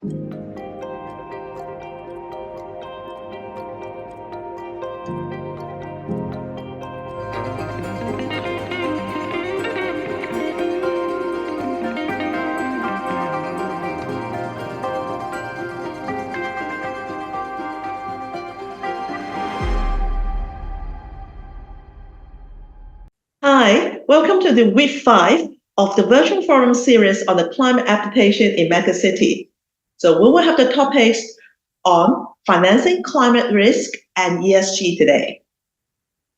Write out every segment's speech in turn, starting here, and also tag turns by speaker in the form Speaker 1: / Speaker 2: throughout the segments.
Speaker 1: Hi, welcome to the week 5 of the virtual forum series on the climate adaptation in Megacities. So we will have the topics on financing climate risk and ESG today.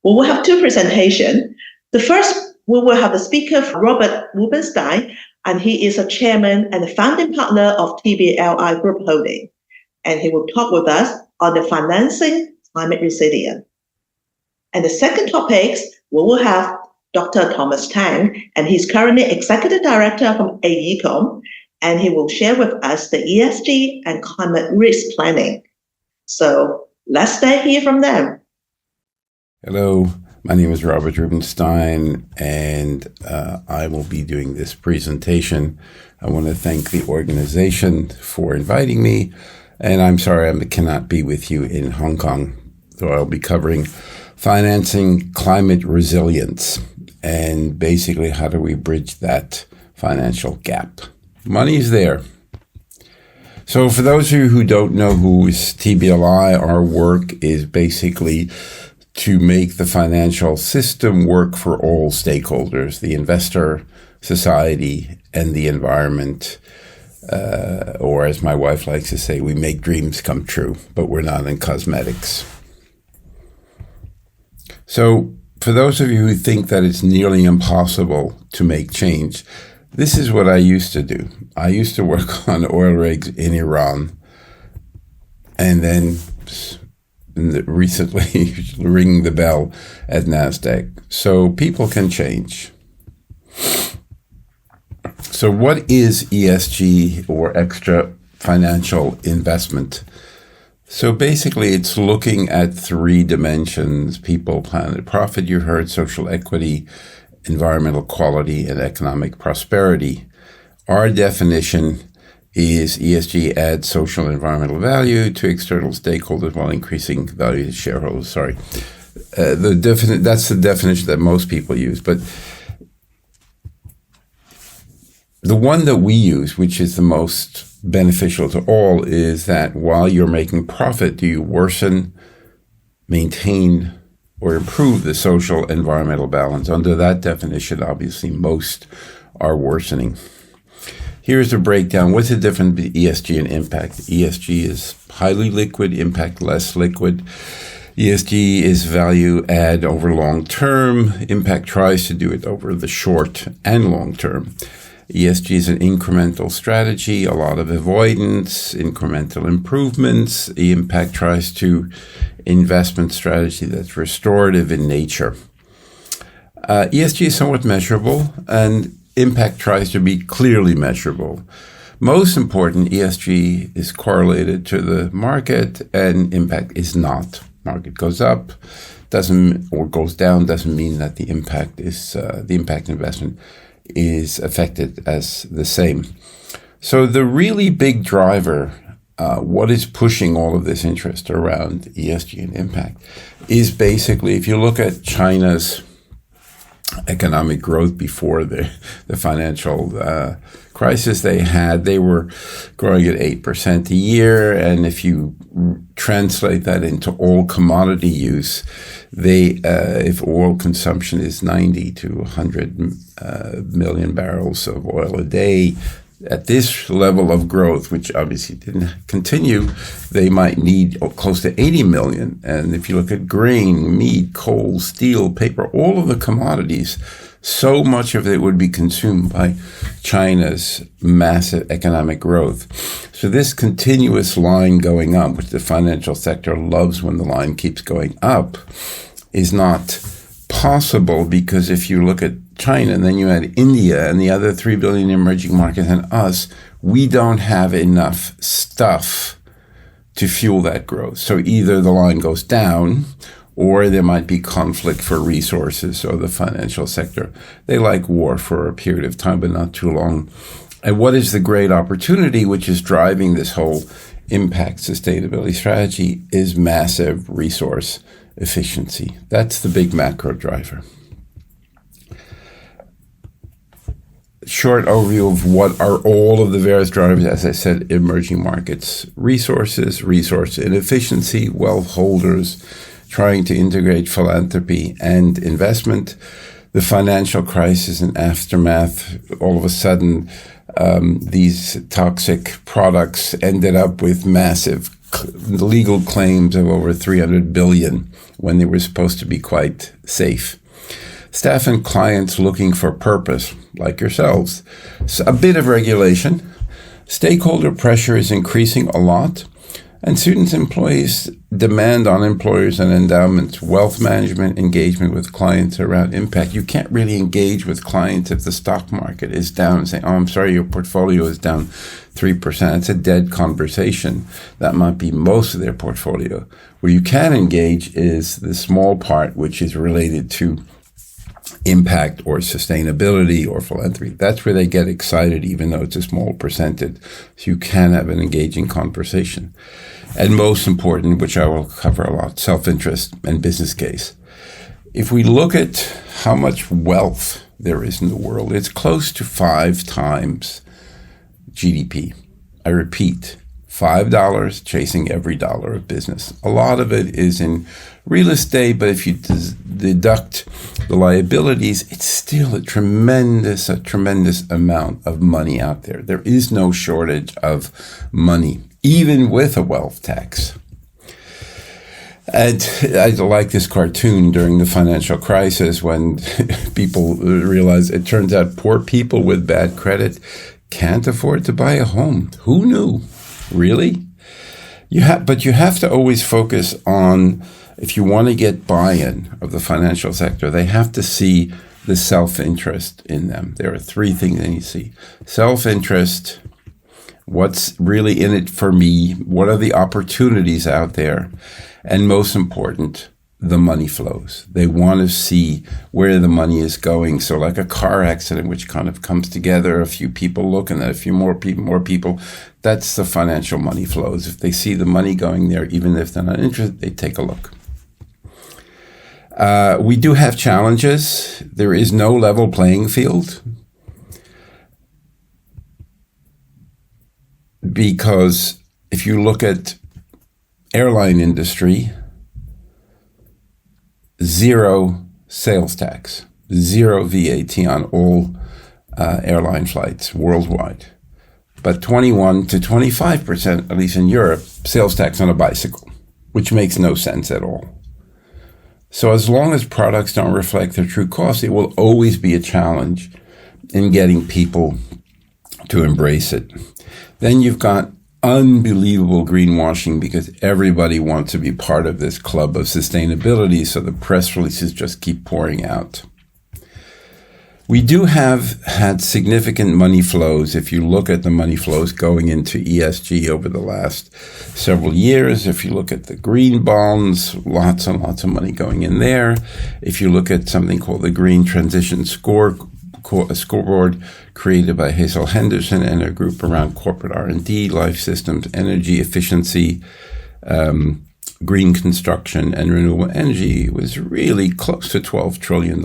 Speaker 1: We will have 2 presentations. The first, we will have the speaker, Robert Rubenstein, and he is a chairman and a founding partner of TBLI Group Holding. And he will talk with us on the financing climate resilience. And the second topics, we will have Dr. Thomas Tang, and he's currently Executive Director from AECOM, and he will share with us the ESG and climate risk planning. So let's hear from them.
Speaker 2: Hello, my name is Robert Rubenstein, and I will be doing this presentation. I want to thank the organization for inviting me, and I'm sorry I cannot be with you in Hong Kong, so I'll be covering financing climate resilience, and basically how do we bridge that financial gap. Money is there. So for those of you who don't know who is TBLI, our work is basically to make the financial system work for all stakeholders, the investor, society, and the environment. Or as my wife likes to say, we make dreams come true, but we're not in cosmetics. So for those of you who think that it's nearly impossible to make change, this is what I used to do. I used to work on oil rigs in Iran, and then recently ring the bell at NASDAQ. So people can change. So what is ESG, or extra financial investment? So basically, it's looking at 3 dimensions: people, planet, profit, you heard, social equity, environmental quality, and economic prosperity. Our definition is ESG adds social and environmental value to external stakeholders while increasing value to shareholders. That's the definition that most people use. But the one that we use, which is the most beneficial to all, is that while you're making profit, do you worsen, maintain, or improve the social environmental balance? Under that definition, obviously, most are worsening. Here's a breakdown. What's the difference between ESG and impact? ESG is highly liquid, impact less liquid. ESG is value add over long term. Impact tries to do it over the short and long term. ESG is an incremental strategy, a lot of avoidance, incremental improvements. The impact tries to investment strategy that's restorative in nature. ESG is somewhat measurable, and impact tries to be clearly measurable. Most important, ESG is correlated to the market, and impact is not. Market goes up, or goes down, doesn't mean that the impact investment is affected as the same. So the really big driver, what is pushing all of this interest around ESG and impact, is basically, if you look at China's economic growth before the financial crisis they were growing at 8% a year, and if you translate that into all commodity use, if oil consumption is 90 to 100 million barrels of oil a day, at this level of growth, which obviously didn't continue, they might need close to 80 million. And if you look at grain, meat, coal, steel, paper, all of the commodities, so much of it would be consumed by China's massive economic growth. So this continuous line going up, which the financial sector loves when the line keeps going up, is not possible, because if you look at China and then you add India and the other 3 billion emerging markets and us, we don't have enough stuff to fuel that growth. So either the line goes down, or there might be conflict for resources. So the financial sector, they like war for a period of time, but not too long. And what is the great opportunity which is driving this whole impact sustainability strategy is massive resource efficiency. That's the big macro driver. Short overview of what are all of the various drivers, as I said, emerging markets: resources, resource inefficiency, wealth holders trying to integrate philanthropy and investment, the financial crisis and aftermath. All of a sudden, these toxic products ended up with massive legal claims of over 300 billion when they were supposed to be quite safe. Staff and clients looking for purpose, like yourselves. So a bit of regulation. Stakeholder pressure is increasing a lot. And students' employees demand on employers and endowments wealth management, engagement with clients around impact. You can't really engage with clients if the stock market is down and say, oh, I'm sorry, your portfolio is down 3%. It's a dead conversation. That might be most of their portfolio. Where you can engage is the small part, which is related to impact or sustainability or philanthropy. That's where they get excited, even though it's a small percentage. So you can have an engaging conversation. And most important, which I will cover a lot, self-interest and business case. If we look at how much wealth there is in the world, it's close to 5 times GDP. I repeat, $5 chasing every dollar of business. A lot of it is in real estate, but if you deduct the liabilities, it's still a tremendous amount of money out there. There is no shortage of money, even with a wealth tax. And I like this cartoon during the financial crisis when people realized it turns out poor people with bad credit can't afford to buy a home. Who knew? Really? But you have to always focus on, if you want to get buy-in of the financial sector, they have to see the self-interest in them. There are 3 things that you see. Self-interest, what's really in it for me, what are the opportunities out there, and most important, the money flows. They want to see where the money is going. So like a car accident, which kind of comes together, a few people look and then a few more people, that's the financial money flows. If they see the money going there, even if they're not interested, they take a look. We do have challenges. There is no level playing field because if you look at airline industry, 0 sales tax, 0 VAT on all airline flights worldwide, but 21 to 25%, at least in Europe, sales tax on a bicycle, which makes no sense at all. So as long as products don't reflect their true cost, it will always be a challenge in getting people to embrace it. Then you've got unbelievable greenwashing because everybody wants to be part of this club of sustainability, so the press releases just keep pouring out. We do have had significant money flows. If you look at the money flows going into ESG over the last several years, if you look at the green bonds, lots and lots of money going in there. If you look at something called the Green Transition Scoreboard created by Hazel Henderson and a group around corporate R&D, life systems, energy efficiency, green construction, and renewable energy, was really close to $12 trillion.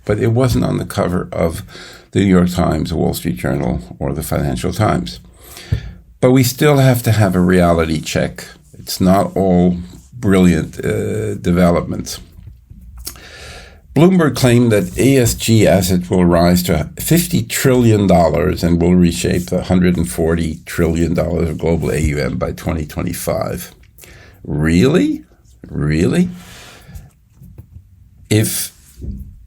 Speaker 2: But it wasn't on the cover of the New York Times, the Wall Street Journal, or the Financial Times. But we still have to have a reality check. It's not all brilliant developments. Bloomberg claimed that ESG assets will rise to $50 trillion and will reshape the $140 trillion of global AUM by 2025. Really? Really? If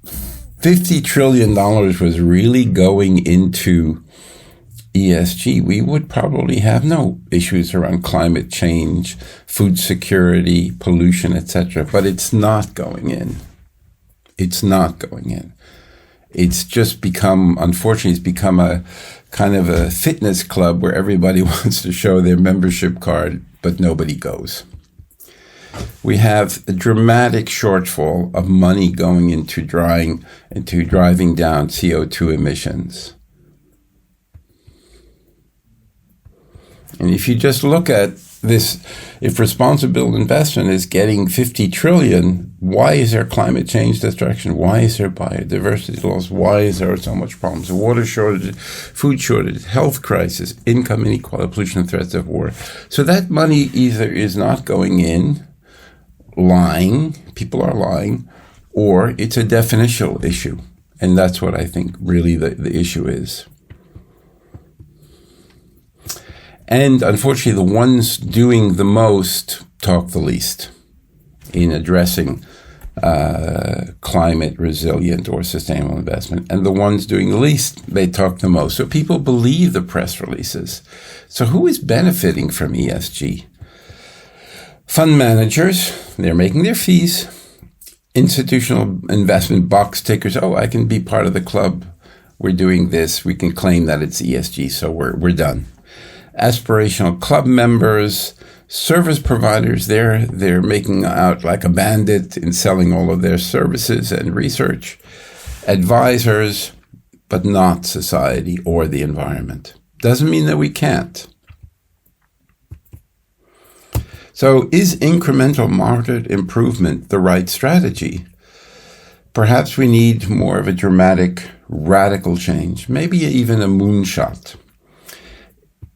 Speaker 2: $50 trillion was really going into ESG, we would probably have no issues around climate change, food security, pollution, etc. But it's not going in. It's not going in. It's just unfortunately, it's become a kind of a fitness club where everybody wants to show their membership card, but nobody goes. We have a dramatic shortfall of money going into driving down CO2 emissions. And if you just look at this, if responsible investment is getting 50 trillion, why is there climate change destruction? Why is there biodiversity loss? Why is there so much problems? Water shortage, food shortage, health crisis, income inequality, pollution, threats of war. So that money either is not going in, lying, people are lying, or it's a definitional issue. And that's what I think really the issue is. And unfortunately, the ones doing the most talk the least in addressing climate resilient or sustainable investment. And the ones doing the least, they talk the most. So people believe the press releases. So who is benefiting from ESG? Fund managers, they're making their fees. Institutional investment box tickers, oh, I can be part of the club. We're doing this. We can claim that it's ESG, so we're done. Aspirational club members, service providers, they're making out like a bandit in selling all of their services and research. Advisors, but not society or the environment. Doesn't mean that we can't. So is incremental market improvement the right strategy? Perhaps we need more of a dramatic, radical change, maybe even a moonshot.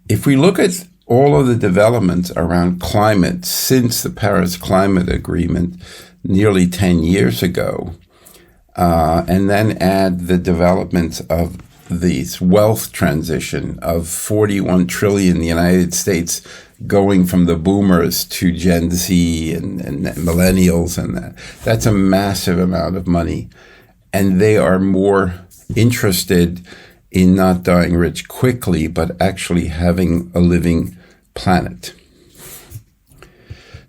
Speaker 2: If we look at all of the developments around climate since the Paris Climate Agreement nearly 10 years ago, and then add the developments of this wealth transition of 41 trillion in the United States going from the boomers to Gen Z and millennials, and that's a massive amount of money. And they are more interested in not dying rich quickly, but actually having a living planet.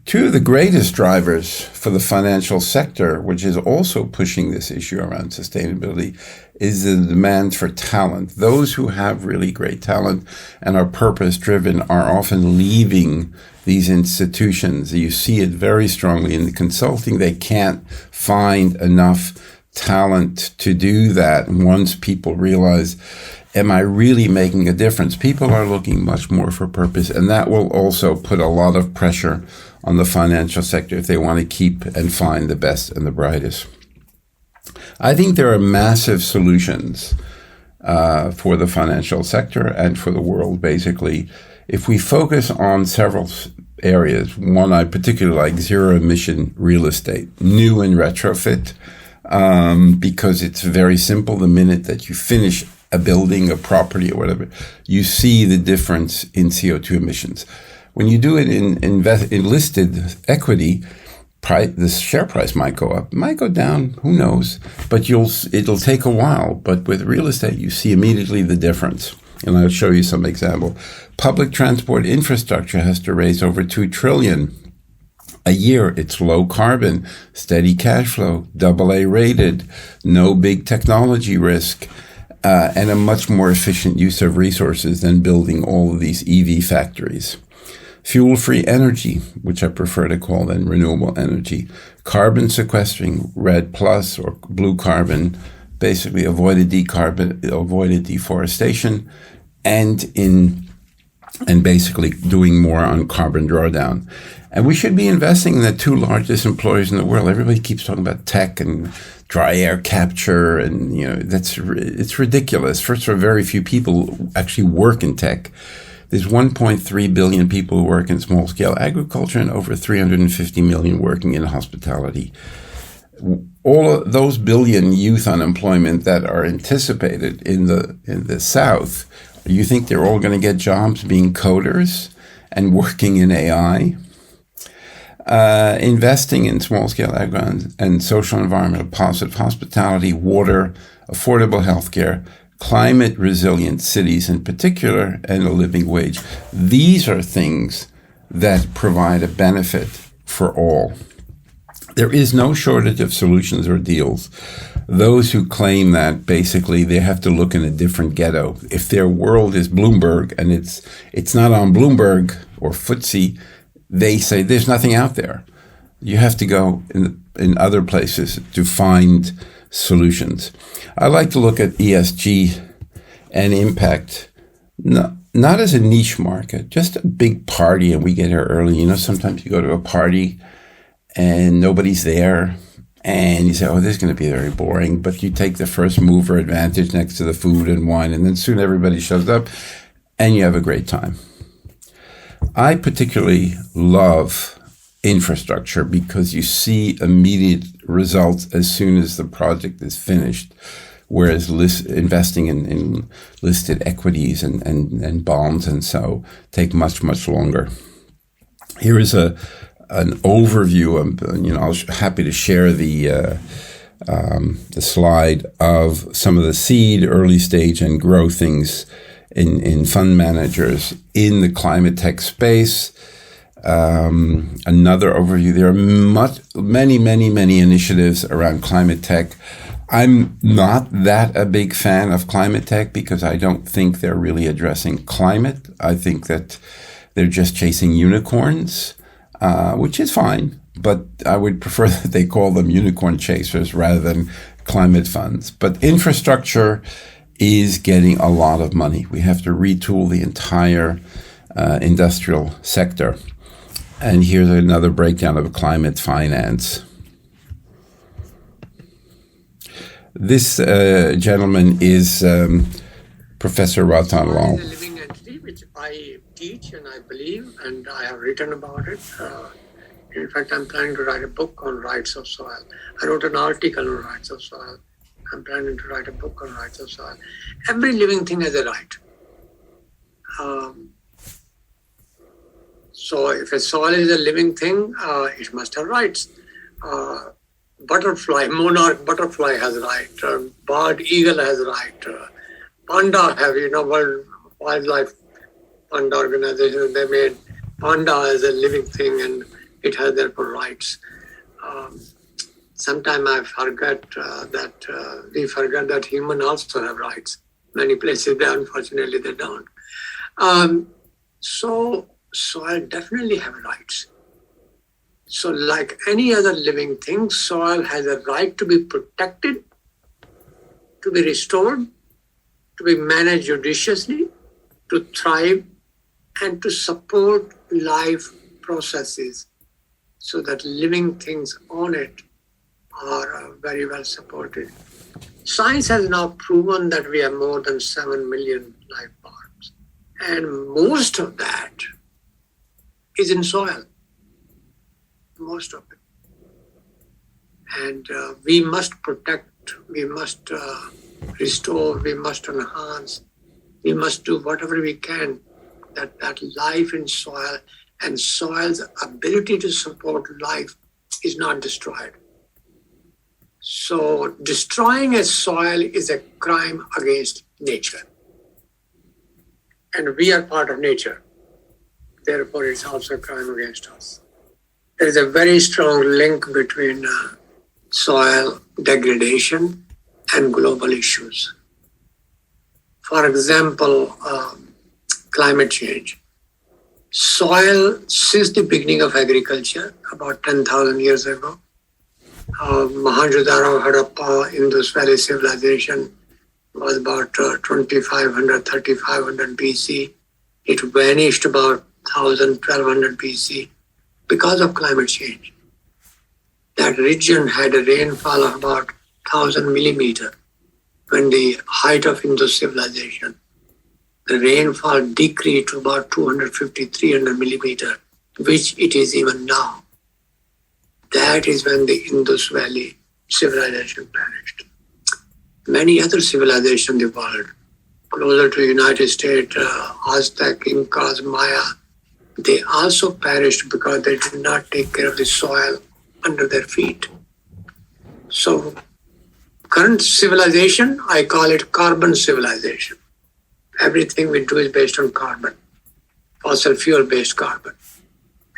Speaker 2: Two of the greatest drivers for the financial sector, which is also pushing this issue around sustainability, is the demand for talent. Those who have really great talent and are purpose-driven are often leaving these institutions. You see it very strongly in the consulting. They can't find enough talent to do that. And once people realize, am I really making a difference? People are looking much more for purpose, and that will also put a lot of pressure on the financial sector if they want to keep and find the best and the brightest. I think there are massive solutions for the financial sector and for the world, basically. If we focus on several areas, one I particularly like, zero-emission real estate, new and retrofit, because it's very simple. The minute that you finish a building, a property, or whatever, you see the difference in CO2 emissions. When you do it in listed equity, the share price might go up, might go down, who knows? But it'll take a while. But with real estate, you see immediately the difference. And I'll show you some example. Public transport infrastructure has to raise over $2 trillion a year. It's low carbon, steady cash flow, AA rated, no big technology risk, and a much more efficient use of resources than building all of these EV factories. Fuel-free energy, which I prefer to call then renewable energy, carbon sequestering, red plus or blue carbon, basically avoided deforestation, and basically doing more on carbon drawdown. And we should be investing in the two largest employers in the world. Everybody keeps talking about tech and dry air capture, and it's ridiculous. First of all, very few people actually work in tech. There's 1.3 billion people who work in small-scale agriculture and over 350 million working in hospitality. All of those billion youth unemployment that are anticipated in the South, you think they're all going to get jobs being coders and working in AI? Investing in small-scale agro and social environmental positive hospitality, water, affordable healthcare, climate resilient cities in particular, and a living wage. These are things that provide a benefit for all. There is no shortage of solutions or deals. Those who claim that basically they have to look in a different ghetto. If their world is Bloomberg and it's not on Bloomberg or FTSE, they say there's nothing out there. You have to go in other places to find solutions. I like to look at ESG and impact not as a niche market, just a big party, and we get here early. You know, sometimes you go to a party and nobody's there, and you say, oh, this is going to be very boring. But you take the first mover advantage next to the food and wine, and then soon everybody shows up, and you have a great time. I particularly love infrastructure because you see immediate results as soon as the project is finished, whereas investing in listed equities and bonds and so take much, much longer. Here is an overview. I'm happy to share the slide of some of the seed, early stage, and grow things in fund managers in the climate tech space. Another overview. There are many initiatives around climate tech. I'm not that a big fan of climate tech because I don't think they're really addressing climate. I think that they're just chasing unicorns, which is fine, but I would prefer that they call them unicorn chasers rather than climate funds. But infrastructure is getting a lot of money. We have to retool the entire industrial sector. And here's another breakdown of climate finance. This gentleman is Professor Ratan Lal.
Speaker 3: It's a living entity which I teach and I believe, and I have written about it. In fact, I'm planning to write a book on rights of soil. I wrote an article on rights of soil. I'm planning to write a book on rights of soil. Every living thing has a right. So if a soil is a living thing, it must have rights. Butterfly, monarch butterfly has right. Bald eagle has right. Panda have, World Wildlife Fund Organization, they made panda as a living thing and it has therefore rights. Sometimes I forget we forget that humans also have rights. Many places, unfortunately, they don't. So soil definitely have rights. So like any other living thing, soil has a right to be protected, to be restored, to be managed judiciously, to thrive, and to support life processes so that living things on it are very well supported. Science has now proven that we have more than 7 million life forms, and most of that is in soil. Most of it. And we must protect, we must restore, we must enhance, we must do whatever we can that life in soil and soil's ability to support life is not destroyed. So destroying a soil is a crime against nature. And we are part of nature. Therefore, it's also a crime against us. There is a very strong link between soil degradation and global issues. For example, climate change. Soil, since the beginning of agriculture, about 10,000 years ago, Mohenjo-daro, Harappa, Indus Valley civilization was about 2500, 3500 BC. It vanished about 1000, 1200 BC. Because of climate change. That region had a rainfall of about 1000 millimeter when the height of Indus civilization. The rainfall decreased to about 250, 300 millimeter, which it is even now. That is when the Indus Valley civilization perished. Many other civilizations in the world, closer to the United States, Aztec, Incas, Maya, they also perished because they did not take care of the soil under their feet. So current civilization, I call it carbon civilization. Everything we do is based on carbon, fossil fuel-based carbon.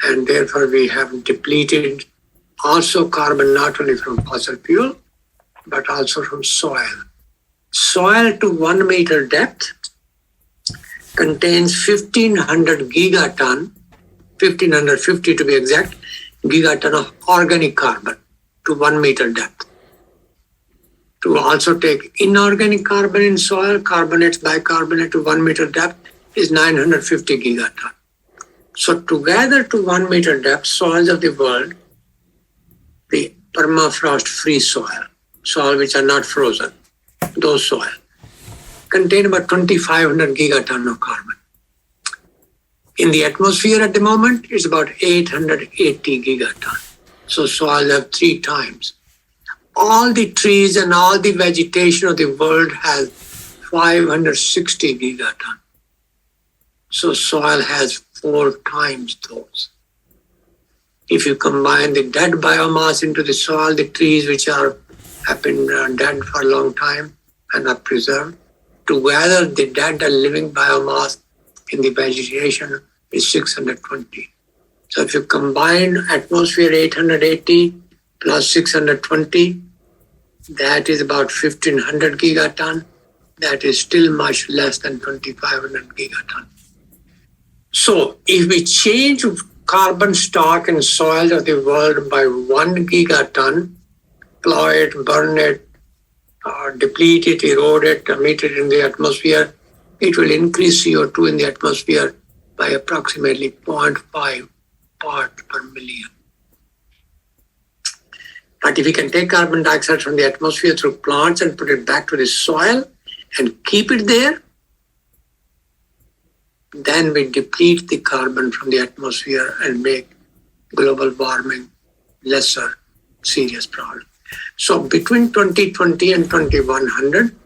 Speaker 3: And therefore we have depleted also carbon not only from fossil fuel, but also from soil. Soil to 1 meter depth contains 1500 gigaton, 1550 to be exact, gigaton of organic carbon to 1 meter depth. To also take inorganic carbon in soil, carbonates, bicarbonate to 1 meter depth, is 950 gigaton. So together to 1 meter depth, soils of the world, the permafrost-free soil which are not frozen, those soil, contain about 2,500 gigaton of carbon. In the atmosphere at the moment, it's about 880 gigaton. So soil have 3 times. All the trees and all the vegetation of the world has 560 gigaton. So soil has 4 times those. If you combine the dead biomass into the soil, the trees which have been dead for a long time and are preserved, together the dead and living biomass in the vegetation is 620. So if you combine atmosphere 880 plus 620, that is about 1,500 gigaton. That is still much less than 2,500 gigaton. So if we change carbon stock in soil of the world by 1 gigaton, plow it, burn it, deplete it, erode it, emit it in the atmosphere, it will increase CO2 in the atmosphere by approximately 0.5 parts per million. But if we can take carbon dioxide from the atmosphere through plants and put it back to the soil and keep it there, then we deplete the carbon from the atmosphere and make global warming lesser serious problem. So between 2020 and 2100,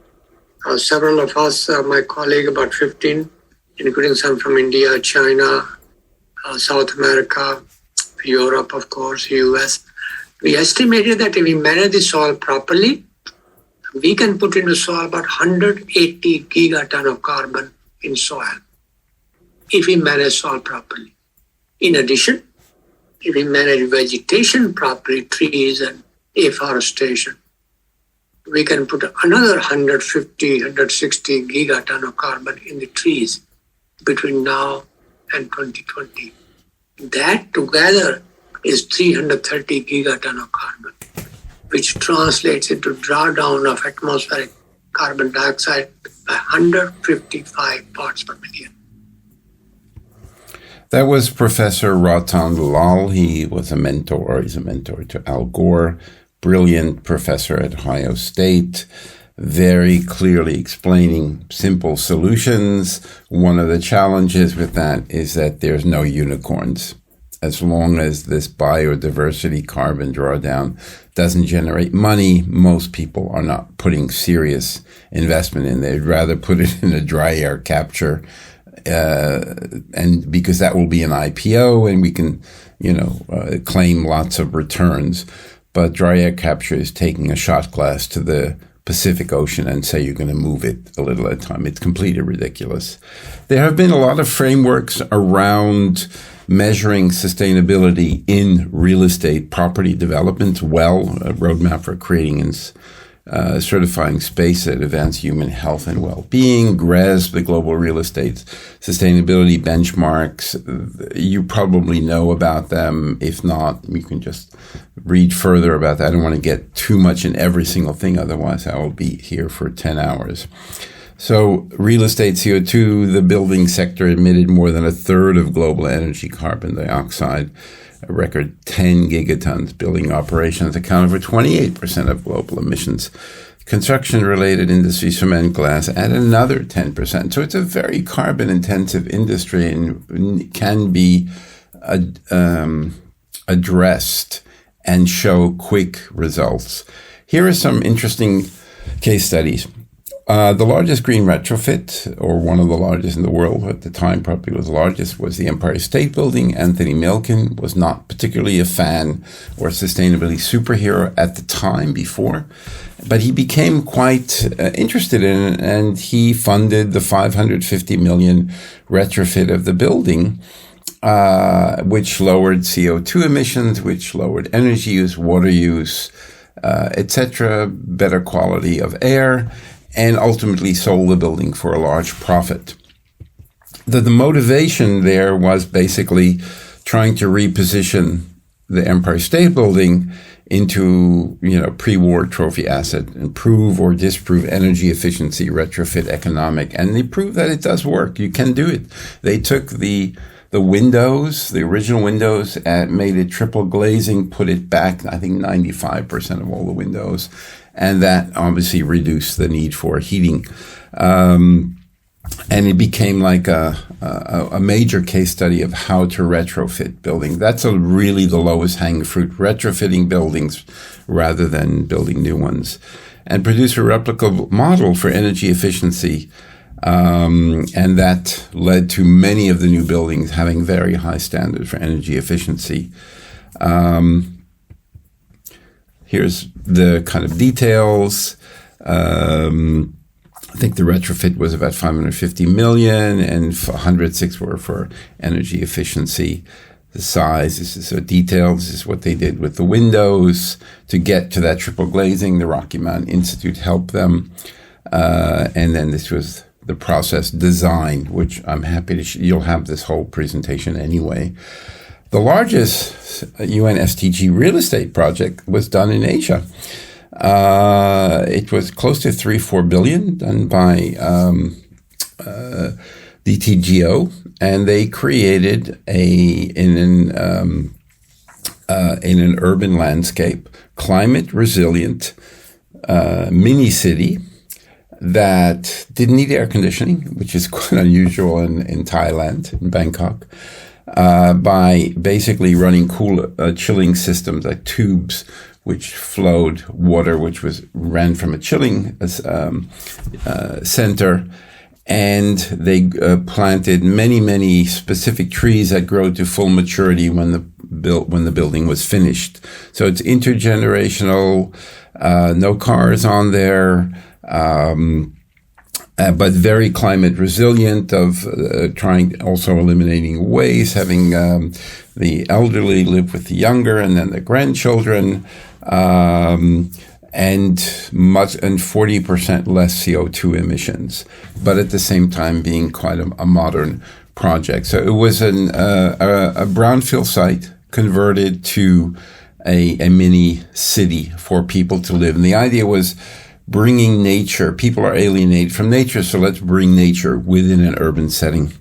Speaker 3: several of us, my colleague, about 15, including some from India, China, South America, Europe, of course, US, we estimated that if we manage the soil properly, we can put into soil about 180 gigaton of carbon in soil, if we manage soil properly. In addition, if we manage vegetation properly, trees and afforestation, we can put another 150, 160 gigaton of carbon in the trees between now and 2020. That together is 330 gigaton of carbon, which translates into drawdown of atmospheric carbon dioxide by 155 parts per million.
Speaker 2: That was Professor Ratan Dalal. He was a mentor, or he's a mentor to Al Gore, brilliant professor at Ohio State, very clearly explaining simple solutions. One of the challenges with that is that there's no unicorns. As long as this biodiversity carbon drawdown doesn't generate money, most people are not putting serious investment in. They'd rather put it in a dry air capture, and because that will be an IPO and we can, claim lots of returns. But dry air capture is taking a shot glass to the Pacific Ocean and say you're going to move it a little at a time. It's completely ridiculous. There have been a lot of frameworks around measuring sustainability in real estate property development, a roadmap for creating and certifying space that advance human health and well-being, GRESB, the Global Real Estate Sustainability Benchmarks. You probably know about them. If not, you can just read further about that. I don't want to get too much in every single thing, otherwise I will be here for 10 hours. So real estate CO2, the building sector emitted more than a third of global energy carbon dioxide, a record 10 gigatons. Building operations accounted for 28% of global emissions. Construction-related industries, cement, glass, add another 10%. So it's a very carbon-intensive industry and can be addressed and show quick results. Here are some interesting case studies. The largest green retrofit, or one of the largest in the world at the time, probably was the largest, was the Empire State Building. Anthony Milken was not particularly a fan or sustainability superhero at the time before, but he became quite interested in it, and he funded the $550 million retrofit of the building, which lowered CO2 emissions, which lowered energy use, water use, etc., better quality of air, and ultimately sold the building for a large profit. The motivation there was basically trying to reposition the Empire State Building into, pre-war trophy asset, improve or disprove energy efficiency, retrofit economic, and they proved that it does work. You can do it. They took the windows, the original windows, and made it triple glazing, put it back, I think 95% of all the windows, and that obviously reduced the need for heating. And it became like a major case study of how to retrofit building. That's really the lowest hanging fruit, retrofitting buildings rather than building new ones. And produce a replicable model for energy efficiency. And that led to many of the new buildings having very high standards for energy efficiency. Here's the kind of details. I think the retrofit was about 550 million and 106 were for energy efficiency. The size, this is so detailed. This is what they did with the windows to get to that triple glazing. The Rocky Mountain Institute helped them. And then this was the process design, which I'm happy to you'll have this whole presentation anyway. The largest UN SDG real estate project was done in Asia. It was close to 3-4 billion done by DTGO, and they created in an urban landscape climate resilient mini city that didn't need air conditioning, which is quite unusual in Thailand, in Bangkok, by basically running chilling systems like tubes which flowed water, which ran from a chilling center, and they planted many specific trees that grow to full maturity when the building was finished. So it's intergenerational, no cars on there, but very climate resilient. Of also eliminating waste, having the elderly live with the younger, and then the grandchildren. And 40% less CO2 emissions, but at the same time being quite a modern project. So it was a brownfield site converted to a mini city for people to live. And the idea was bringing nature. People are alienated from nature, so let's bring nature within an urban setting.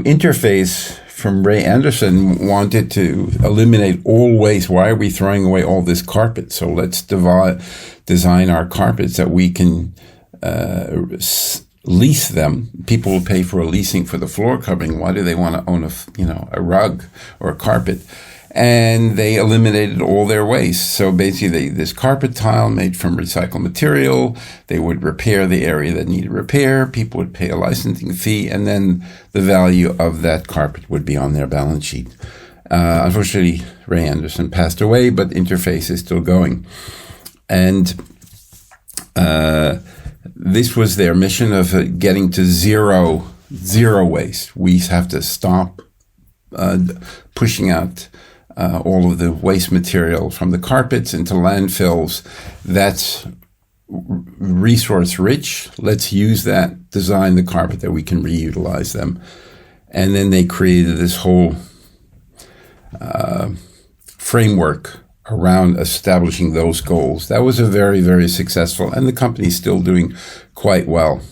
Speaker 2: Interface from Ray Anderson wanted to eliminate all waste. Why are we throwing away all this carpet? So let's design our carpets that we can lease them. People will pay for a leasing for the floor covering. Why do they want to own a rug or a carpet? And they eliminated all their waste. So basically, this carpet tile made from recycled material, they would repair the area that needed repair. People would pay a licensing fee, and then the value of that carpet would be on their balance sheet. Unfortunately, Ray Anderson passed away, but Interface is still going. And this was their mission of getting to zero waste. We have to stop pushing out all of the waste material from the carpets into landfills. That's resource rich. Let's use that, design the carpet that we can reutilize them. And then they created this whole framework around establishing those goals. That was a very, very successful, and the company's still doing quite well.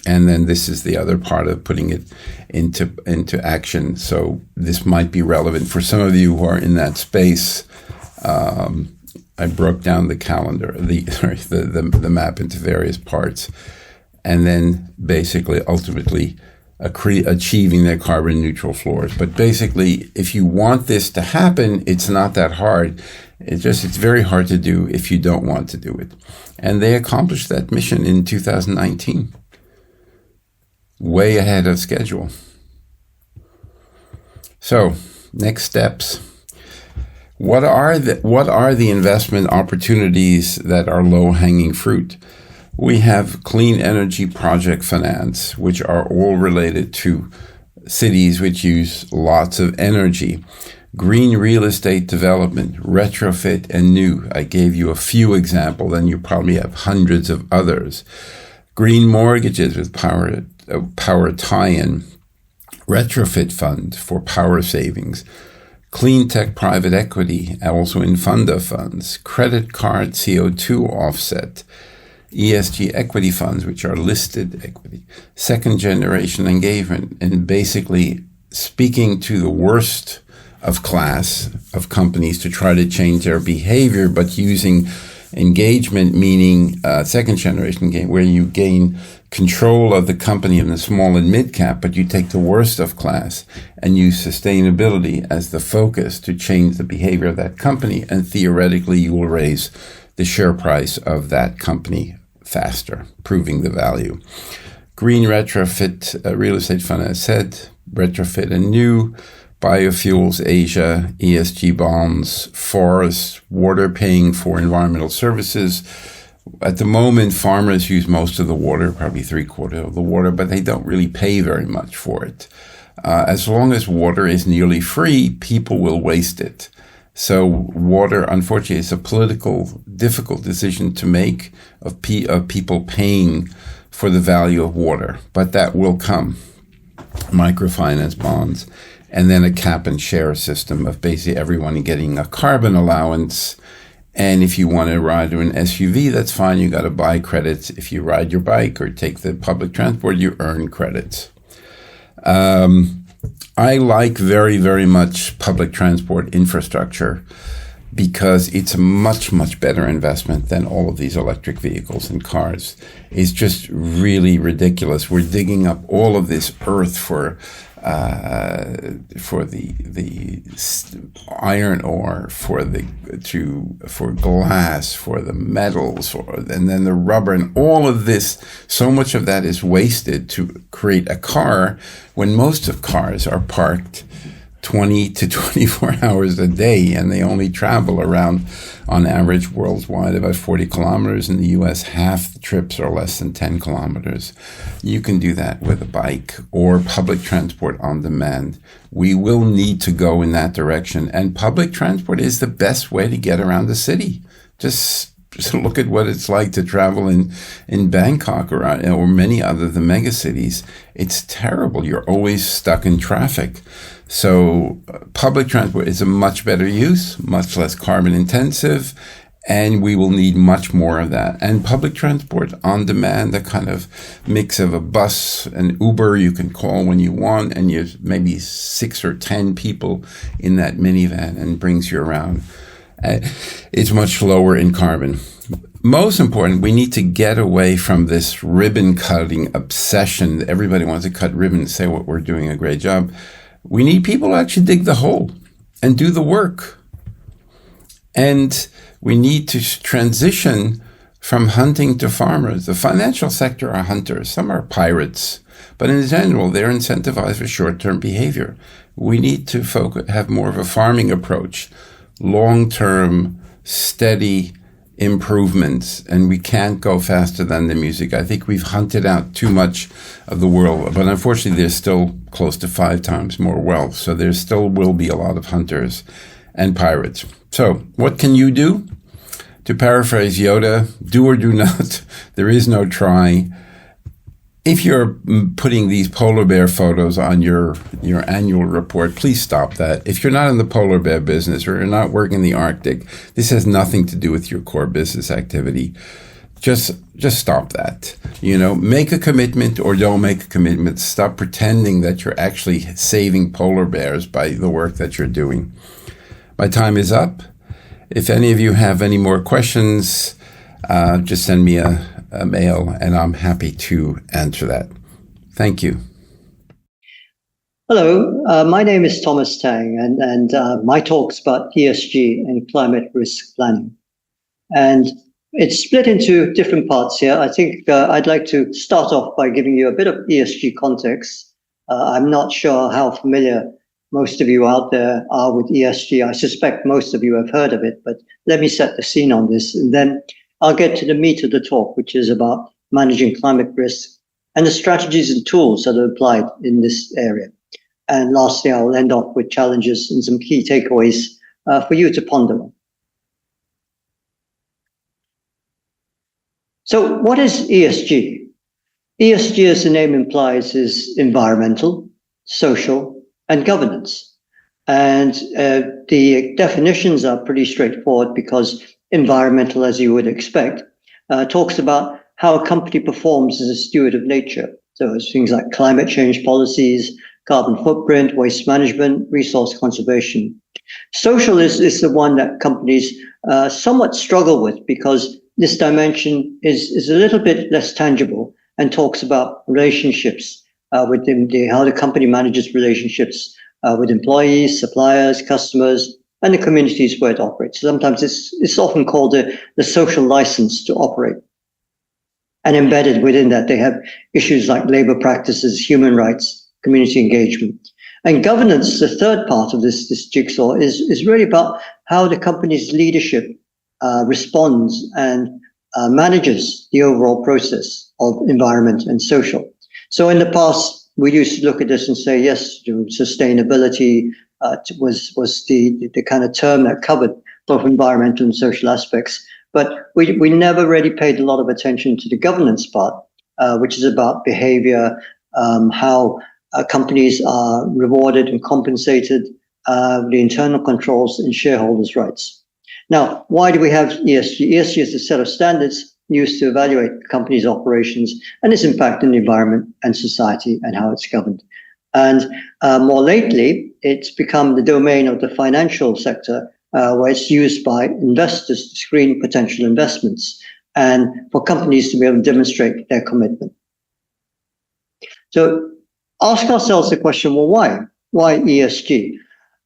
Speaker 2: And then this is the other part of putting it into action. So this might be relevant for some of you who are in that space. I broke down the calendar, the map into various parts, and then basically ultimately achieving their carbon neutral floors. But basically, if you want this to happen, it's not that hard. It's very hard to do if you don't want to do it. And they accomplished that mission in 2019. Way ahead of schedule. So, next steps. What are the investment opportunities that are low-hanging fruit? We have clean energy project finance, which are all related to cities which use lots of energy. Green real estate development, retrofit, and new. I gave you a few examples, and you probably have hundreds of others. Green mortgages with power tie-in, retrofit fund for power savings, clean tech private equity, also in fund of funds, credit card CO2 offset, ESG equity funds, which are listed equity, second generation engagement, and basically speaking to the worst of class of companies to try to change their behavior, but using engagement, meaning second generation gain, where you gain control of the company in the small and mid cap, but you take the worst of class and use sustainability as the focus to change the behavior of that company. And theoretically, you will raise the share price of that company faster, proving the value. Green retrofit real estate fund, as I said, retrofit and new, biofuels, Asia, ESG bonds, forests, water paying for environmental services. At the moment, farmers use most of the water, probably 3/4 of the water, but they don't really pay very much for it. As long as water is nearly free, people will waste it. So water, unfortunately, is a political, difficult decision to make of people paying for the value of water, but that will come. Microfinance bonds, and then a cap and share system of basically everyone getting a carbon allowance. And if you want to ride in an SUV, that's fine. You got to buy credits. If you ride your bike or take the public transport, you earn credits. I like very, very much public transport infrastructure because it's a much, much better investment than all of these electric vehicles and cars. It's just really ridiculous. We're digging up all of this earth for the iron ore, for glass, for the metals, and then the rubber, and all of this. So much of that is wasted to create a car when most of cars are parked 20 to 24 hours a day, and they only travel around, on average, worldwide, about 40 kilometers. In the U.S., half the trips are less than 10 kilometers. You can do that with a bike or public transport on demand. We will need to go in that direction, and public transport is the best way to get around the city. Just look at what it's like to travel in Bangkok or many other the megacities. It's terrible. You're always stuck in traffic. So public transport is a much better use, much less carbon intensive, and we will need much more of that. And public transport on demand, a kind of mix of a bus and Uber you can call when you want, and you maybe 6 or 10 people in that minivan and brings you around. It's much lower in carbon. Most important, we need to get away from this ribbon cutting obsession. Everybody wants to cut ribbon and say what we're doing a great job. We need people to actually dig the hole and do the work. And we need to transition from hunting to farmers. The financial sector are hunters. Some are pirates. But in general, they're incentivized for short-term behavior. We need to have more of a farming approach, long-term, steady improvements, and we can't go faster than the music. I think we've hunted out too much of the world, but unfortunately there's still close to 5 times more wealth, so there still will be a lot of hunters and pirates. So what can you do? To paraphrase Yoda, do or do not. There is no try. If you're putting these polar bear photos on your annual report, please stop that. If you're not in the polar bear business or you're not working in the Arctic, this has nothing to do with your core business activity. Just stop that. Make a commitment or don't make a commitment. Stop pretending that you're actually saving polar bears by the work that you're doing. My time is up. If any of you have any more questions, just send me a mail, and I'm happy to answer that. Thank you.
Speaker 4: Hello, my name is Thomas Tang, and my talk's about ESG and climate risk planning. And it's split into different parts here. I think I'd like to start off by giving you a bit of ESG context. I'm not sure how familiar most of you out there are with ESG. I suspect most of you have heard of it, but let me set the scene on this, and then I'll get to the meat of the talk, which is about managing climate risk and the strategies and tools that are applied in this area. And lastly, I'll end off with challenges and some key takeaways for you to ponder on. So what is ESG? ESG, as the name implies, is environmental, social, and governance. And the definitions are pretty straightforward because environmental, as you would expect, talks about how a company performs as a steward of nature. So it's things like climate change policies, carbon footprint, waste management, resource conservation. Social is the one that companies somewhat struggle with because this dimension is a little bit less tangible and talks about relationships within how the company manages relationships with employees, suppliers, customers, and the communities where it operates. Sometimes it's often called the social license to operate. And embedded within that, they have issues like labor practices, human rights, community engagement. And governance, the third part of this jigsaw, is really about how the company's leadership responds and manages the overall process of environment and social. So in the past, we used to look at this and say, yes, sustainability was the kind of term that covered both environmental and social aspects. But we never really paid a lot of attention to the governance part, which is about behavior, how companies are rewarded and compensated, the internal controls and shareholders' rights. Now, why do we have ESG? ESG is a set of standards used to evaluate a company's operations and its impact on the environment and society and how it's governed. And more lately, it's become the domain of the financial sector, where it's used by investors to screen potential investments and for companies to be able to demonstrate their commitment. So ask ourselves the question, well, why? Why ESG?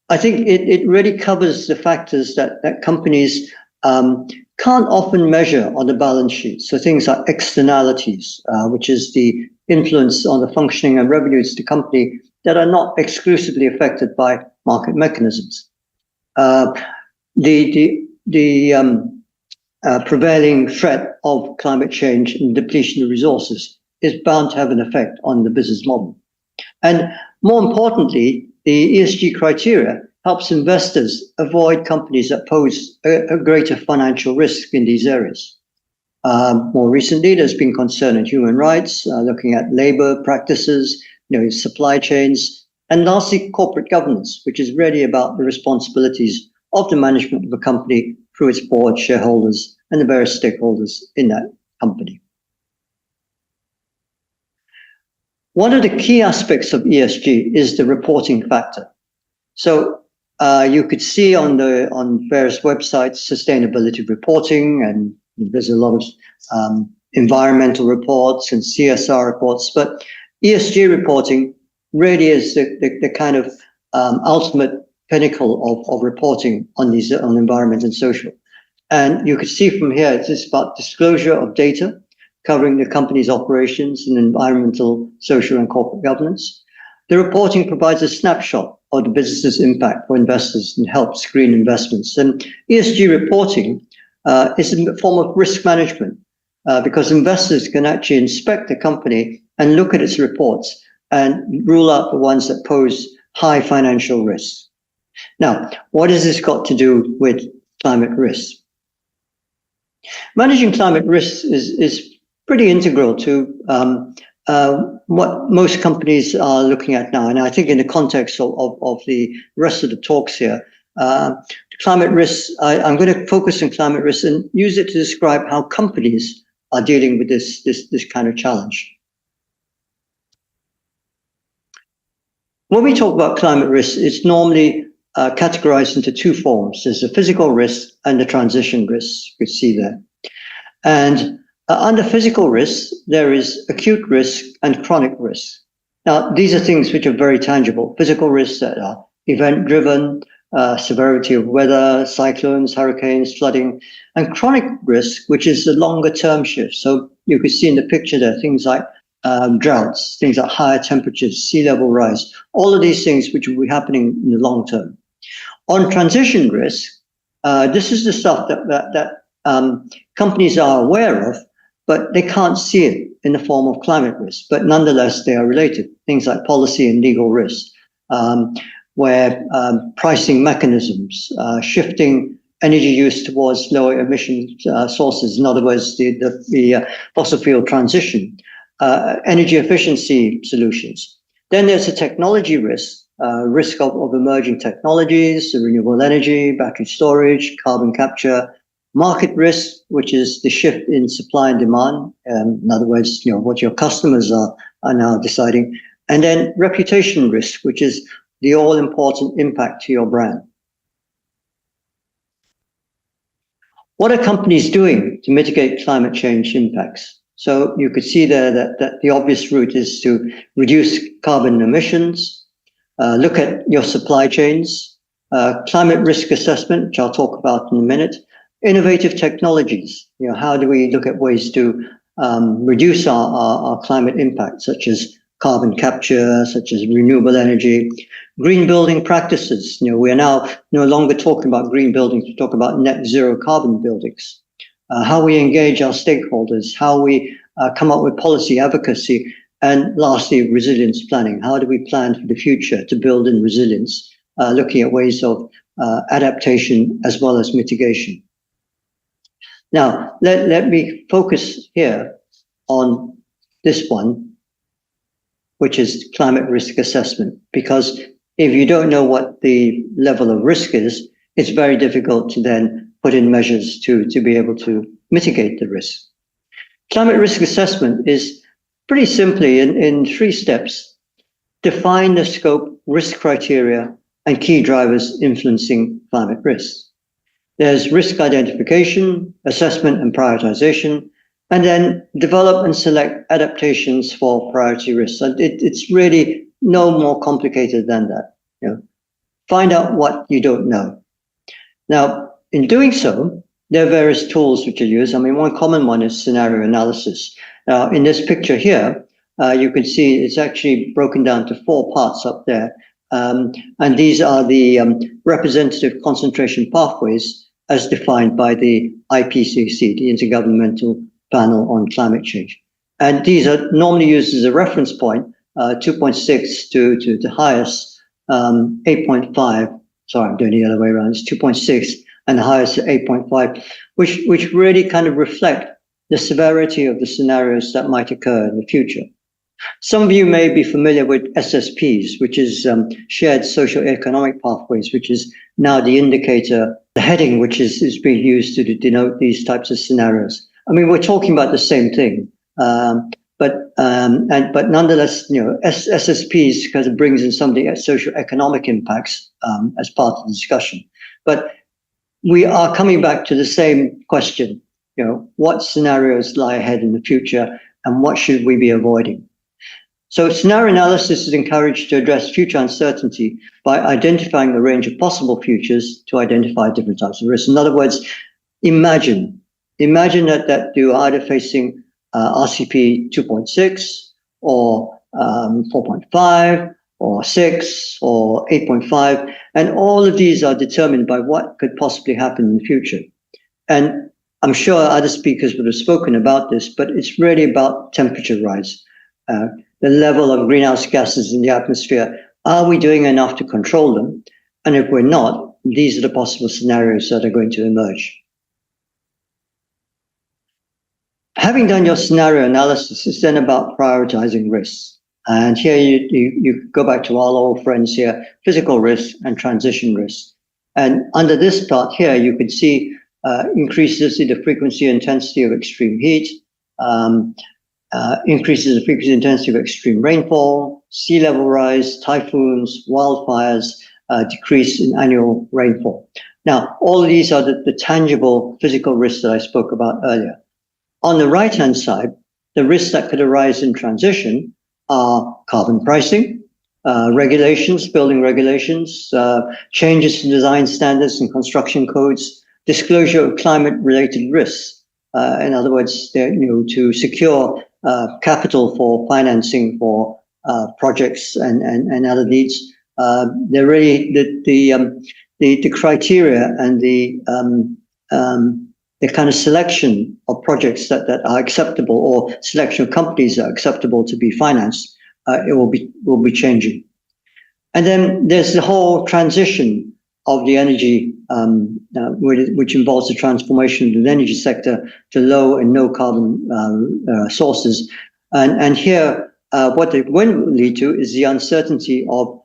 Speaker 4: I think it really covers the factors that companies can't often measure on the balance sheet. So things like externalities, which is the influence on the functioning and revenues of the company that are not exclusively affected by market mechanisms. The prevailing threat of climate change and depletion of resources is bound to have an effect on the business model. And more importantly, the ESG criteria helps investors avoid companies that pose a greater financial risk in these areas. More recently, there's been concern in human rights, looking at labor practices, supply chains, and lastly, corporate governance, which is really about the responsibilities of the management of a company through its board, shareholders, and the various stakeholders in that company. One of the key aspects of ESG is the reporting factor. So you could see on various websites sustainability reporting, and there's a lot of environmental reports and CSR reports, but ESG reporting really is the kind of ultimate pinnacle of reporting on environment and social. And you could see from here, it's about disclosure of data covering the company's operations in environmental, social, and corporate governance. The reporting provides a snapshot of the business's impact for investors and helps screen investments. And ESG reporting is a form of risk management because investors can actually inspect the company and look at its reports and rule out the ones that pose high financial risks. Now, what has this got to do with climate risks? Managing climate risks is pretty integral to what most companies are looking at now. And I think in the context of the rest of the talks here, climate risks, I'm going to focus on climate risks and use it to describe how companies are dealing with this kind of challenge. When we talk about climate risks, it's normally categorized into two forms. There's the physical risk and the transition risks, you can see there. And under physical risks, there is acute risk and chronic risk. Now, these are things which are very tangible. Physical risks that are event-driven, severity of weather, cyclones, hurricanes, flooding, and chronic risk, which is the longer-term shift. So you can see in the picture there things like droughts, things like higher temperatures, sea level rise, all of these things which will be happening in the long term. On transition risk, this is the stuff that companies are aware of, but they can't see it in the form of climate risk. But nonetheless, they are related. Things like policy and legal risk, where pricing mechanisms, shifting energy use towards lower emission sources, in other words, the fossil fuel transition, energy efficiency solutions. Then there's the technology risk, risk of emerging technologies, renewable energy, battery storage, carbon capture, market risk, which is the shift in supply and demand. In other words, what your customers are now deciding. And then reputation risk, which is the all-important impact to your brand. What are companies doing to mitigate climate change impacts? So you could see there that the obvious route is to reduce carbon emissions, look at your supply chains, climate risk assessment, which I'll talk about in a minute, innovative technologies. How do we look at ways to reduce our climate impact, such as carbon capture, such as renewable energy, green building practices. We are now no longer talking about green buildings, we talk about net zero carbon buildings. How we engage our stakeholders, how we come up with policy advocacy, and lastly, resilience planning. How do we plan for the future to build in resilience, looking at ways of adaptation as well as mitigation. Now, let me focus here on this one, which is climate risk assessment, because if you don't know what the level of risk is, it's very difficult to then put in measures to be able to mitigate the risk. Climate risk assessment is pretty simply in 3 steps. Define the scope, risk criteria, and key drivers influencing climate risk. There's risk identification, assessment and prioritization, and then develop and select adaptations for priority risks. And it's really no more complicated than that. Find out what you don't know. Now, in doing so, there are various tools which are used. I mean, one common one is scenario analysis. Now, in this picture here, you can see it's actually broken down to 4 parts up there. And these are the representative concentration pathways as defined by the IPCC, the Intergovernmental Panel on Climate Change. And these are normally used as a reference point, 2.6 to the highest, 8.5. Sorry, I'm doing it the other way around. It's 2.6 and the highest at 8.5, which really kind of reflect the severity of the scenarios that might occur in the future. Some of you may be familiar with SSPs, which is shared socioeconomic pathways, which is now the indicator, the heading, which is being used to denote these types of scenarios. I mean, we're talking about the same thing, but nonetheless, SSPs kind of brings in some of the socioeconomic impacts as part of the discussion. But we are coming back to the same question, what scenarios lie ahead in the future and what should we be avoiding? So scenario analysis is encouraged to address future uncertainty by identifying a range of possible futures to identify different types of risks. In other words, imagine that you're either facing RCP 2.6 or 4.5 or 6 or 8.5, and all of these are determined by what could possibly happen in the future. And I'm sure other speakers would have spoken about this, but it's really about temperature rise, the level of greenhouse gases in the atmosphere. Are we doing enough to control them? And if we're not, these are the possible scenarios that are going to emerge. Having done your scenario analysis, it's then about prioritizing risks. And here you go back to our old friends here, physical risk and transition risk. And under this part here, you could see increases in the frequency and intensity of extreme heat, increases in frequency and intensity of extreme rainfall, sea level rise, typhoons, wildfires, decrease in annual rainfall. Now, all of these are the tangible physical risks that I spoke about earlier. On the right-hand side, the risks that could arise in transition are carbon pricing, regulations, building regulations, changes to design standards and construction codes, disclosure of climate-related risks. In other words, to secure capital for financing for projects and other needs. They're really the criteria and the kind of selection of projects that are acceptable, or selection of companies that are acceptable to be financed, it will be changing. And then there's the whole transition of the energy, which involves the transformation of the energy sector to low and no carbon sources. And here what it won't lead to is the uncertainty of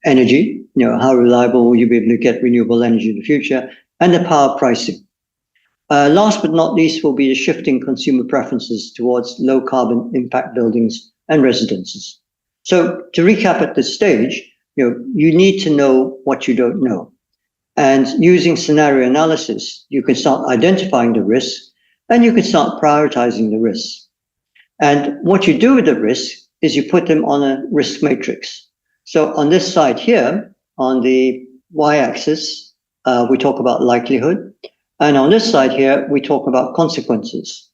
Speaker 4: energy. How reliable will you be able to get renewable energy in the future, and the power pricing. Last but not least will be the shifting consumer preferences towards low carbon impact buildings and residences. So to recap at this stage, you need to know what you don't know. And using scenario analysis, you can start identifying the risks and you can start prioritizing the risks. And what you do with the risks is you put them on a risk matrix. So on this side here, on the y-axis, we talk about likelihood. And on this side here, we talk about consequences.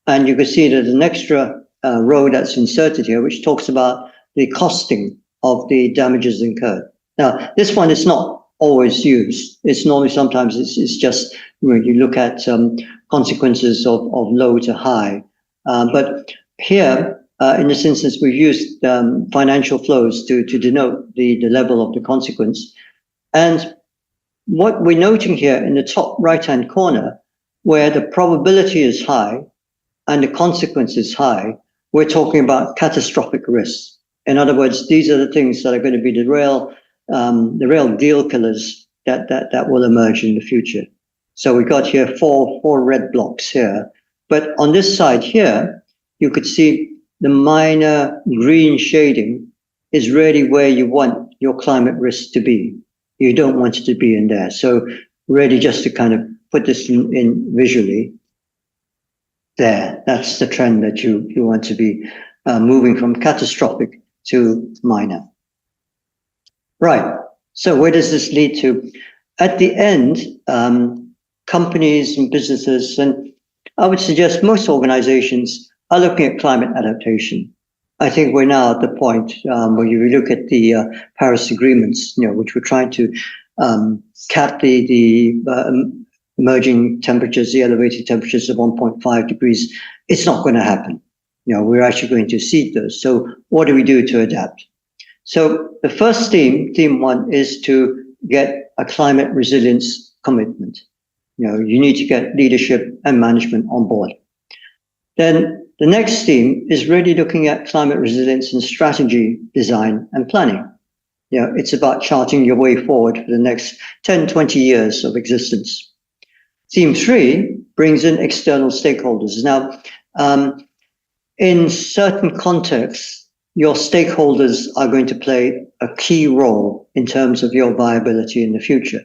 Speaker 4: And you can see there's an extra row that's inserted here, which talks about the costing of the damages incurred. Now, this one is not always used. It's normally sometimes it's just when you look at consequences of low to high. But here, in this instance, we've used financial flows to denote the level of the consequence. And what we're noting here in the top right-hand corner, where the probability is high and the consequence is high, we're talking about catastrophic risks. In other words, these are the things that are going to be the real deal killers that will emerge in the future. So we got here four red blocks here. But on this side here, you could see the minor green shading is really where you want your climate risk to be. You don't want it to be in there. So really just to kind of put this in visually, there, that's the trend that you want to be moving from catastrophic to minor. Right, so where does this lead to? At the end, companies and businesses, and I would suggest most organizations are looking at climate adaptation. I think we're now at the point where you look at the Paris agreements, which we're trying to cap the emerging temperatures, the elevated temperatures of 1.5 degrees. It's not going to happen. We're actually going to exceed those. So what do we do to adapt? So the first theme one, is to get a climate resilience commitment. You need to get leadership and management on board. Then the next theme is really looking at climate resilience and strategy design and planning. It's about charting your way forward for the next 10, 20 years of existence. Theme 3 brings in external stakeholders. Now, in certain contexts, your stakeholders are going to play a key role in terms of your viability in the future.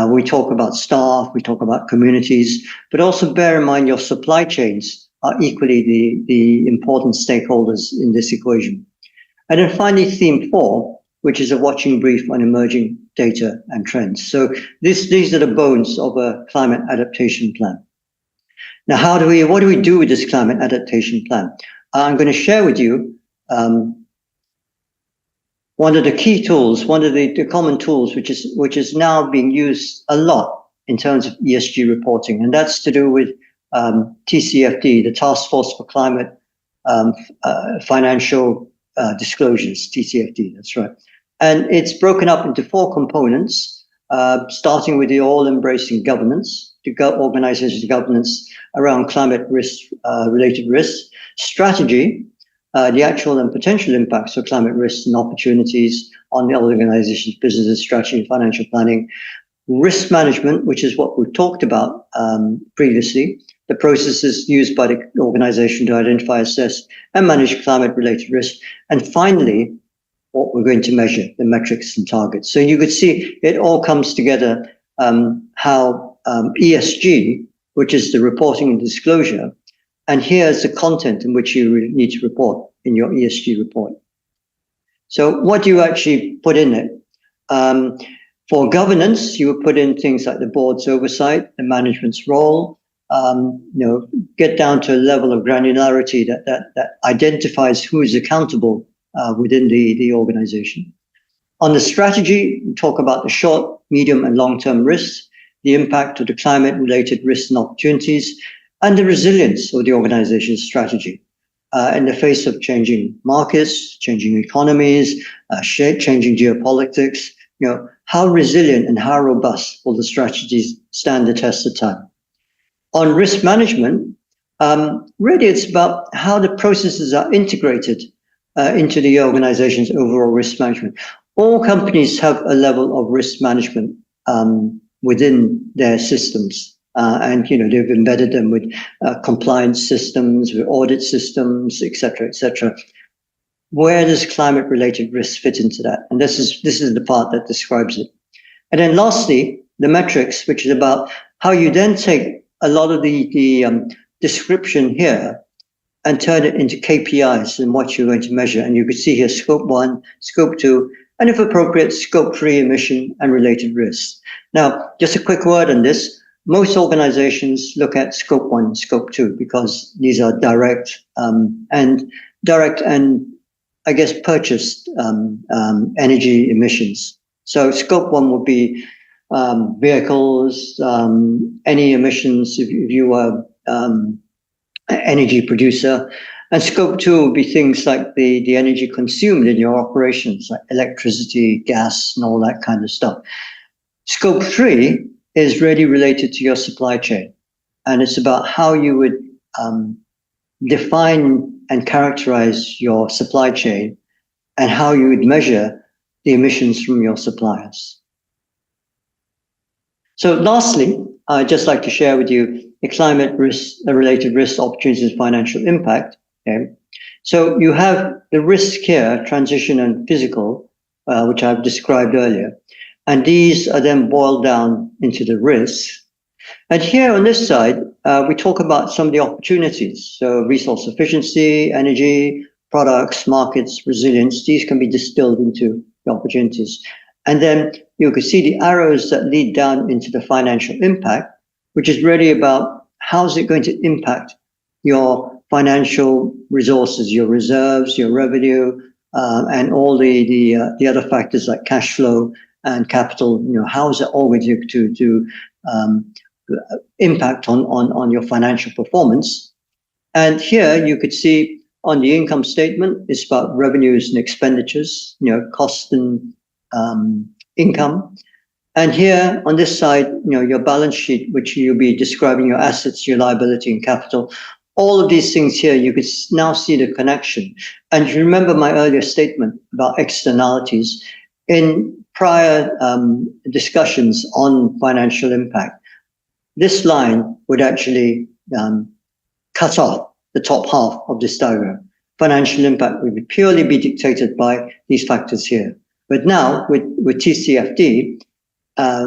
Speaker 4: We talk about staff, we talk about communities, but also bear in mind your supply chains are equally the important stakeholders in this equation. And then finally, theme 4, which is a watching brief on emerging data and trends. So these are the bones of a climate adaptation plan. Now, what do we do with this climate adaptation plan? I'm going to share with you one of the key tools, one of the common tools, which is now being used a lot in terms of ESG reporting, and that's to do with TCFD, the Task Force for Climate Financial Disclosures, TCFD, that's right. And it's broken up into 4 components, starting with the all-embracing governance, organizational governance around climate risk, related risks, strategy, the actual and potential impacts of climate risks and opportunities on the organization's business strategy and financial planning, risk management, which is what we've talked about previously, the processes used by the organization to identify, assess, and manage climate-related risks, and finally, what we're going to measure, the metrics and targets. So you could see it all comes together, how ESG, which is the reporting and disclosure, and here's the content in which you need to report in your ESG report. So what do you actually put in it? For governance, you would put in things like the board's oversight, the management's role, get down to a level of granularity that identifies who is accountable within the organization. On the strategy, we talk about the short, medium, and long-term risks, the impact of the climate-related risks and opportunities, and the resilience of the organization's strategy in the face of changing markets, changing economies, changing geopolitics. How resilient and how robust will the strategies stand the test of time? On risk management, really it's about how the processes are integrated into the organization's overall risk management. All companies have a level of risk management within their systems. And they've embedded them with compliance systems, with audit systems, et cetera, et cetera. Where does climate-related risk fit into that? And this is the part that describes it. And then lastly, the metrics, which is about how you then take a lot of the description here and turn it into KPIs and what you're going to measure. And you can see here scope 1, scope 2, and if appropriate, scope 3 emission and related risks. Now, just a quick word on this. Most organizations look at scope 1, scope 2, because these are direct and I guess purchased energy emissions. So scope 1 would be vehicles, any emissions if you are energy producer. And scope 2 would be things like the energy consumed in your operations, like electricity, gas, and all that kind of stuff. Scope 3 is really related to your supply chain. And it's about how you would define and characterize your supply chain and how you would measure the emissions from your suppliers. So lastly, I'd just like to share with you the climate related risk, opportunities, and financial impact. Okay. So you have the risk here, transition and physical, which I've described earlier. And these are then boiled down into the risks. And here on this side, we talk about some of the opportunities. So resource efficiency, energy, products, markets, resilience, these can be distilled into the opportunities. And then you can see the arrows that lead down into the financial impact, which is really about how's it going to impact your financial resources, your reserves, your revenue, and all the other factors like cash flow and capital. How is it all going to impact on your financial performance? And here you could see on the income statement, it's about revenues and expenditures, cost and income. And here on this side, your balance sheet, which you'll be describing your assets, your liability and capital. All of these things here, you could now see the connection. And you remember my earlier statement about externalities. In prior discussions on financial impact, this line would actually cut off the top half of this diagram. Financial impact would purely be dictated by these factors here. But now with TCFD,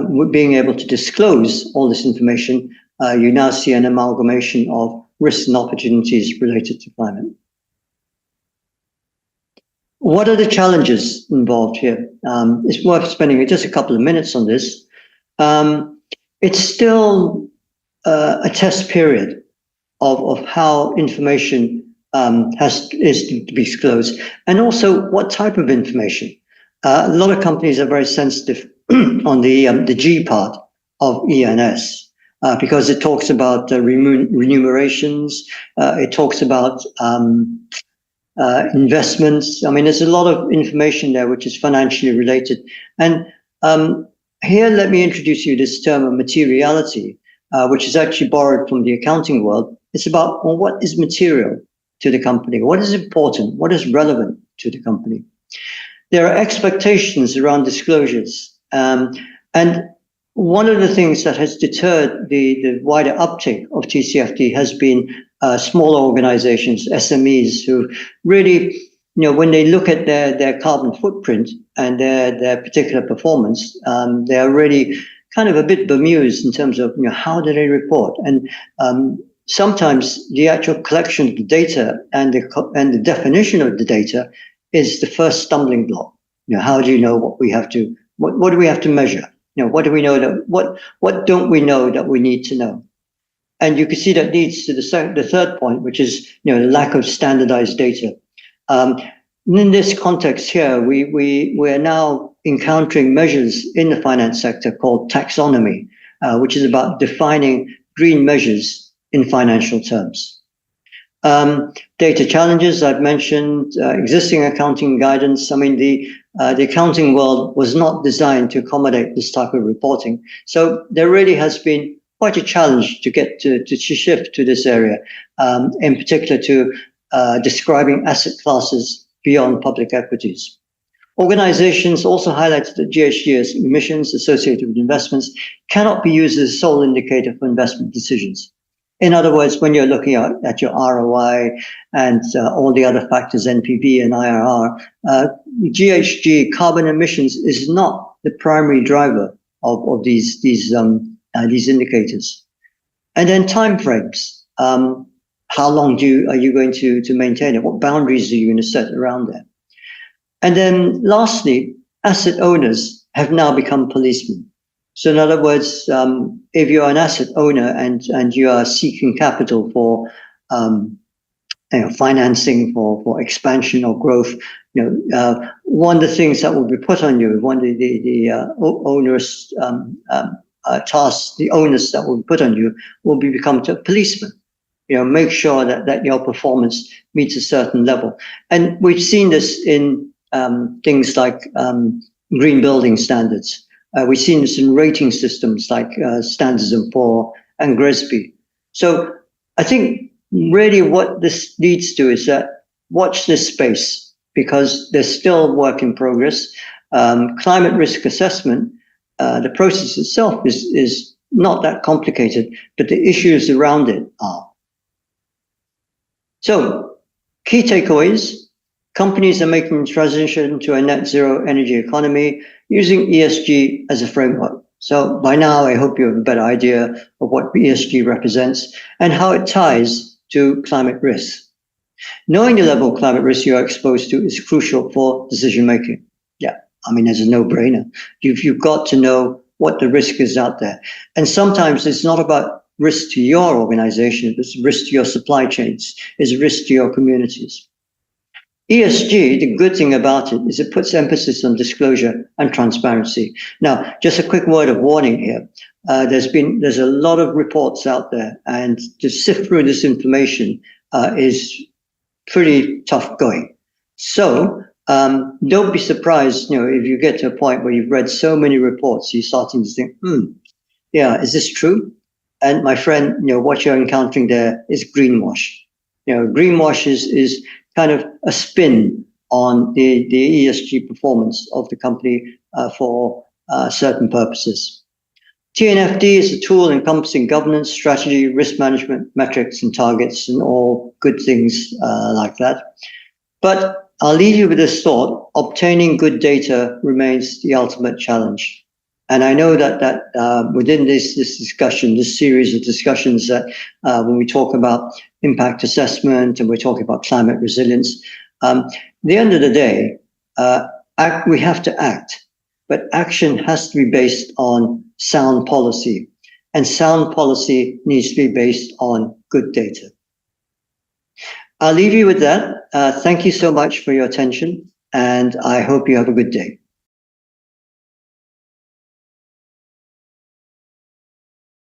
Speaker 4: with being able to disclose all this information, you now see an amalgamation of risks and opportunities related to climate. What are the challenges involved here? It's worth spending just a couple of minutes on this. It's still a test period of how information is to be disclosed, and also what type of information. A lot of companies are very sensitive on the G part of ENS. Because it talks about remunerations, it talks about investments. I mean, there's a lot of information there which is financially related. And here, let me introduce you this term of materiality, which is actually borrowed from the accounting world. It's about, well, what is material to the company? What is important? What is relevant to the company? There are expectations around disclosures. And one of the things that has deterred the wider uptake of TCFD has been smaller organizations, SMEs, who really, when they look at their carbon footprint and their particular performance, they are really kind of a bit bemused in terms of, how do they report? And sometimes the actual collection of the data and the definition of the data is the first stumbling block. How do you know what we have to, what do we have to measure? What do we know that what don't we know that we need to know? And you can see that leads to the third point, which is the lack of standardized data. In this context here, we are now encountering measures in the finance sector called taxonomy, which is about defining green measures in financial terms. Data challenges, I've mentioned, existing accounting guidance. I mean, the accounting world was not designed to accommodate this type of reporting. So there really has been quite a challenge to get to shift to this area, in particular to describing asset classes beyond public equities. Organizations also highlighted that GHG's emissions associated with investments cannot be used as a sole indicator for investment decisions. In other words, when you're looking at your ROI and all the other factors, NPV and IRR, GHG, carbon emissions, is not the primary driver of these indicators. And then timeframes. How long are you going to maintain it? What boundaries are you going to set around that? And then lastly, asset owners have now become policemen. So in other words, if you're an asset owner and you are seeking capital for financing for expansion or growth, one of the things that will be put on you, one of the onerous tasks, the onus that will be put on you will be become a policeman. Make sure that your performance meets a certain level. And we've seen this in things like green building standards. We've seen this in rating systems like Standards & Poor's and GRESB. So I think really what this leads to is that watch this space, because there's still work in progress. Climate risk assessment, the process itself is not that complicated, but the issues around it are. So key takeaways. Companies are making the transition to a net zero energy economy using ESG as a framework. So by now, I hope you have a better idea of what ESG represents and how it ties to climate risk. Knowing the level of climate risk you are exposed to is crucial for decision making. Yeah, it's a no-brainer. You've got to know what the risk is out there. And sometimes it's not about risk to your organization, it's risk to your supply chains, it's risk to your communities. ESG, the good thing about it is it puts emphasis on disclosure and transparency. Now, just a quick word of warning here. There's a lot of reports out there, and to sift through this information is pretty tough going. So don't be surprised, if you get to a point where you've read so many reports, you're starting to think, is this true? And my friend, what you're encountering there is greenwash. Greenwash is kind of a spin on the ESG performance of the company for certain purposes. TNFD is a tool encompassing governance, strategy, risk management, metrics, and targets, and all good things like that. But I'll leave you with this thought: obtaining good data remains the ultimate challenge. And I know that within this discussion, this series of discussions, that when we talk about impact assessment and we're talking about climate resilience, at the end of the day, we have to act, but action has to be based on sound policy, and sound policy needs to be based on good data. I'll leave you with that. Thank you so much for your attention, and I hope you have a good day.